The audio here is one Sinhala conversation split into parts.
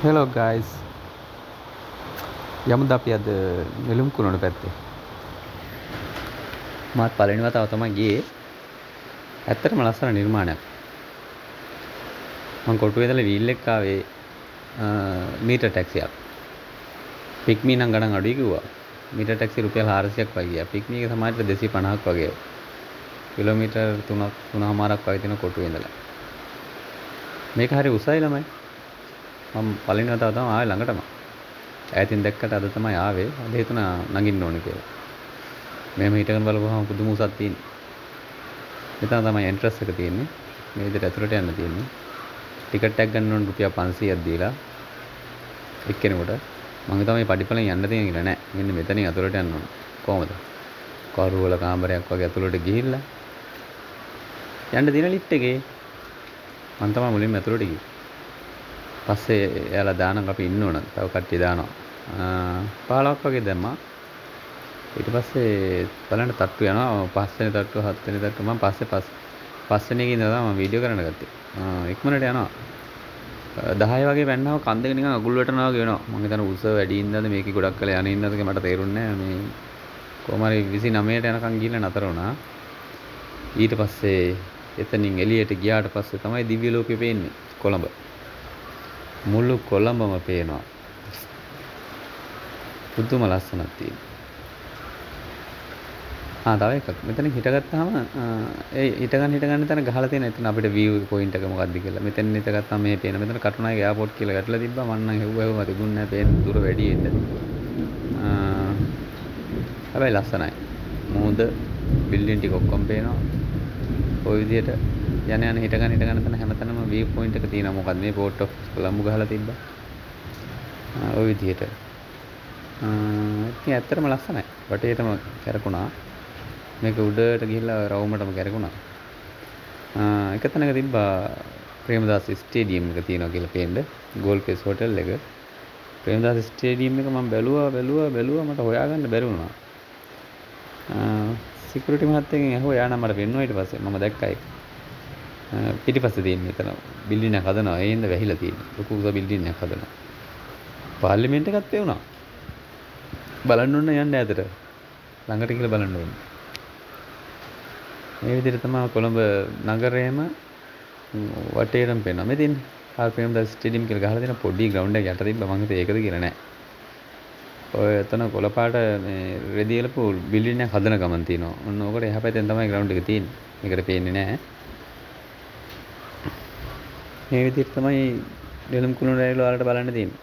හෙලෝ ගයිස් යමුද අපි අද නෙළුම් කුණුට පැත්තේ මාත් පළවෙනි වතාව තමයි ගියේ. ඇත්තටම ලස්සන නිර්මාණයක්. මම කොටුවේ ඉඳලා වීල් එක ආවේ මීටර් ටැක්සියක්. පික්මි නම් ගණන් අඩුයි කිව්වා. මීටර් ටැක්සි රුපියල් 400ක් වගේ ගියා. පික්මි එක සමාජයට 250ක් වගේ. කිලෝමීටර් 3.5ක් වගේ තියෙන කොටුවේ ඉඳලා. මේක හරි උසයි ළමයි. මම පළවෙනි වතාව තමයි ආවේ ළඟටම. ඈතින් දැක්කට අද තමයි ආවේ. අද හිතුණා නගින්න ඕනේ කියලා. මෙහෙම හිටගෙන බලපුවහම පුදුම උසක් තියෙනවා. මෙතන තමයි එන්ට්‍රන්ස් එක තියෙන්නේ. මේ විදිහට ඇතුළට යන්න තියෙන්නේ. ටිකට් එකක් ගන්න ඕන රුපියල් 500ක් දීලා එක්කෙනෙකුට. මම හිතුවා මේ පඩිපලෙන් යන්න තියෙන කියලා නෑ. මෙන්න මෙතනින් ඇතුළට යන්න ඕන. කොහමද? කරුවල කාමරයක් වගේ ඇතුළට ගිහිල්ලා යන්න දින ලිෆ්ට් එකේ. මම තමයි මුලින්ම ඇතුළට ගියේ. පස්සේ එයාලා දානවා අපි ඉන්න ඕන. තව කට්ටිය දානවා. 15ක් වගේ දැම්මා. ඊට පස්සේ බලන්න තට්ටු යනවා. 5 වෙනි තට්ටුව 7 වෙනි තට්ටුව මම පස්වෙනි එකේ ඉඳලා මම වීඩියෝ කරන්න ගත්තේ. ඉක්මනට යනවා. 10 වගේ පැන්නව කන් දෙක නිකන් අගුල් වැටෙනවා වගේ වෙනවා. මම හිතන උස වැඩි ඉඳන්ද මේකේ ගොඩක් කල යන්නේ ඉන්නද මට තේරුන්නේ නැහැ. මේ කොහම හරි 29ට යනකම් ගිහිල්ලා නතර වුණා. ඊට පස්සේ එතනින් එළියට ගියාට පස්සේ තමයි දිව්‍ය ලෝකෙ පේන්නේ. කොළඹ. මුළු කොළඹම පේනවා. පුදුම ලස්සනක් තියෙනවා. තව එකක්. මෙතන හිටගත්තාම ඒ හිටගන්න තැන ගහලා තියෙන එතන අපිට view point එක මොකක්ද කියලා. මෙතන හිටගත්තාම මේ පේන. මෙතන කටුනායක එයාපෝට් කියලා ගැටලා තිබ්බා. මම නම් හෙව්ව තිබුණේ නැහැ. පේන දුර වැඩි වෙන්න. හැබැයි ලස්සනයි. මොහොත බිල්ඩින් ටික ඔක්කොම පේනවා. ওই විදිහට යන හිටගන්න තැන හැමතැනම view point එක තියෙනවා. මොකද්ද මේ port of කොළඹ ගහලා තිබ්බා. ওই විදිහට. ඉතින් ඇත්තටම ලස්සනයි. වටේටම කැරකුණා. මේක උඩට ගිහිල්ලා රවුමටම කැරකුණා. එක තැනක තිබ්බා ප්‍රේමදාස ස්ටේඩියම් එක තියෙනවා කියලා පේන්න. ගෝල් ෆේස් හෝටල් එක. ප්‍රේමදාස ස්ටේඩියම් එක මම බැලුවා මට හොයාගන්න බැරි වුණා. සිකියුරිටි මහත්තයගෙන් ඇහුවා යා නම් මට පෙන්නුවා ඊට පස්සේ මම දැක්කා ඒක. පිටිපස්සේ තියෙන එතන බිල්ඩින් එකක් හදනවා. ඒ හින්දා වැහිලා තියෙන්නේ. ලොකු උස බිල්ඩින් එකක් හදනවා. පාර්ලිමේන්තු එකත් පෙවුනා. බලන්න ඕන යන්න ඈතට. ළඟට කියලා බලන්න ඕන. මේ විදිහට තමයි කොළඹ නගරයේම වටේටම පේනවා. මෙතෙන් ප්‍රේමදාස ස්ටේඩියම් කියලා ගහලා තියෙන පොඩි ග්‍රවුන්ඩ් එකක් යට තිබ්බා. මම හිතුවේ ඒකද කියලා නෑ. ඔය එතන කොළපාට මේ රෙදි එලපු බිල්ඩින් එකක් හදන ගමන් තියෙනවා. ඔන්න ඕකට එහා පැත්තෙන් තමයි ග්‍රවුන්ඩ් එක තියෙන්නේ. මේකට පේන්නේ නෑ. මේ විදිහට තමයි නෙළුම් කුළුණු රැළ වලට බලන්න තියෙන්නේ.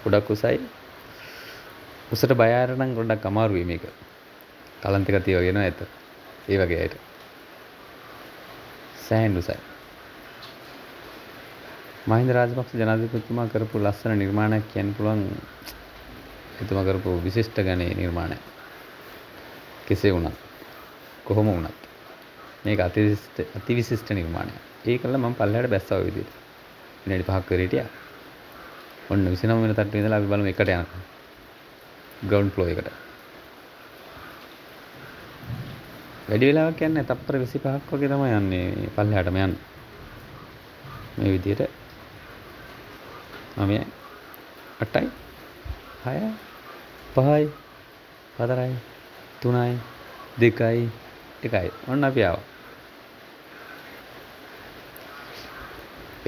ගොඩක් උසයි. උසට බය ආර නම් ගොඩක් අමාරුයි මේක. කලන්ත ගතිය වගේ නේද? ඒ වගේ අයට. සෑහෙන උසයි. මහින්ද රාජපක්ෂ ජනාධිපතිතුමා කරපු ලස්සන නිර්මාණයක් කියන්න පුළුවන්. එතුමා කරපු විශිෂ්ට ගණේ නිර්මාණයක්. කෙසේ වුණත් කොහොම වුණත් මේක අතිවිශිෂ්ට නිර්මාණයක්. ඒකල මම පල්ලෙහාට බැස්සා ඔය විදිහට. විනාඩි 5ක් කර හිටියා. ඔන්න 29 වෙනි තට්ටුවේ ඉඳලා අපි බලමු එකට යනකම්. ග්‍රවුන්ඩ් ෆ්ලෝ එකට. වැඩි වෙලාවක් යන්නේ තප්පර 25ක් වගේ තමයි යන්නේ පල්ලෙහාටම යන්නේ. මේ විදිහට 9යි 8යි 6යි 5යි 4යි 3යි 2යි 1යි ඔන්න අපි ආවා.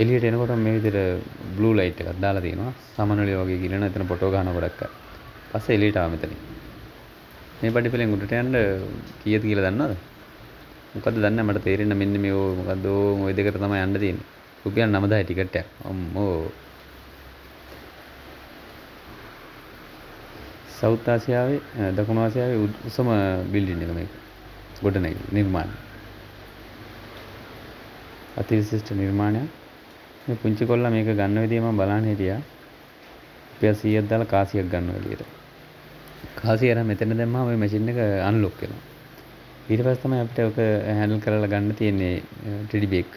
එළියට එනකොට මේ විදිහට බ්ලූ ලයිට් එකක් දාලා තියෙනවා. සමනලිය වගේ ගිලන එතන ෆොටෝ ගන්න ගොඩක් අය. පස්සේ එළියට ආව මෙතනින්. මේ පඩිපෙලෙන් උඩට යන්න කීයද කියලා දන්නවද? මොකද්ද දන්නේ මට තේරෙන්නේ මෙන්න මේ මොකද්ද ওই දෙකට තමයි යන්න තියෙන්නේ. රුපියල් 9000යි ටිකට් එක. අම්මෝ. සවුත් ආසියාවේ දකුණු ආසියාවේ උසම බිල්ඩින් එක මේක. ගොඩනැගිලි නිර්මාණ. අතිවිශිෂ්ට නිර්මාණයක්. මේ පුංචි කොල්ලා මේක ගන්න විදිය මම බලන්න හිටියා. රුපියල් 100ක් දාලා කාසියක් ගන්නවා එළියට. කාසිය අර මෙතන දැම්මම ওই මැෂින් එක අන්ලොක් වෙනවා. ඊට පස්සේ තමයි අපිට ඔක හෑන්ඩල් කරලා ගන්න තියෙන්නේ ටෙඩි බේක්.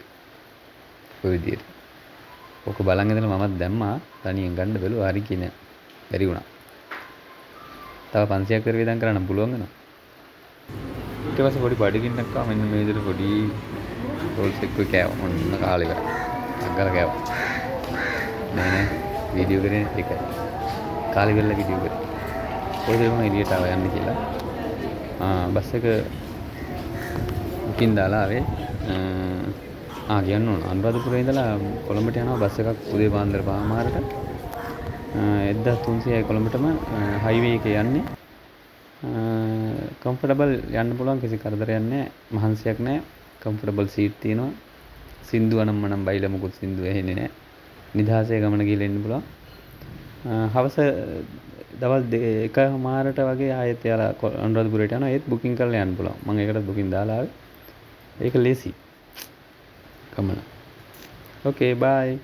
ඔය විදියට. ඔක බලන් ඉඳලා මමත් දැම්මා තනියෙන් ගන්න බැලුවා හරි කියන බැරි වුණා. තව 500ක් කර වේදම් කරන්න පුළුවන් වෙනවා. ඊට පස්සේ පොඩි බඩගින්නක් ආවා මෙන්න මේ විදියට පොඩි රෝල්ස් එක්ක කෑවා. මොන්න කාලේ කරා. අග්ගල කෑවා. නෑ නෑ වීඩියෝ කරේ එකයි. කාලේ වෙලා වීඩියෝ කරේ. කොහෙද මම එළියට ආවා යන්න කියලා. බස් එක බුකින් දාලා ආවේ. කියන්න ඕන අනුරාධපුරේ ඉඳලා කොළඹට යනවා බස් එකක් උදේ පාන්දර 5:00ට. 1300යි කොළඹටම හයිවේ එකේ යන්නේ. කම්ෆර්ටබල් යන්න පුළුවන් කිසි කරදරයක් නැහැ. මහන්සියක් නැහැ. කම්ෆර්ටබල් සීට් තියෙනවා. සින්දුව නම් මනම් බයිලා මොකුත් සින්දුව ඇහෙන්නේ නැහැ. නිදහසේ ගමන ගිහලා එන්න පුළුවන්. හවස දවල් 1:00ට වගේ ආයෙත් යාලා අනුරාධපුරයට යනවා. ඒත් බුකින් කරලා යන්න පුළුවන්. මම ඒකටත් බුකින් දාලා ආවේ. ඒක ලේසි. ගමන. Okay, bye.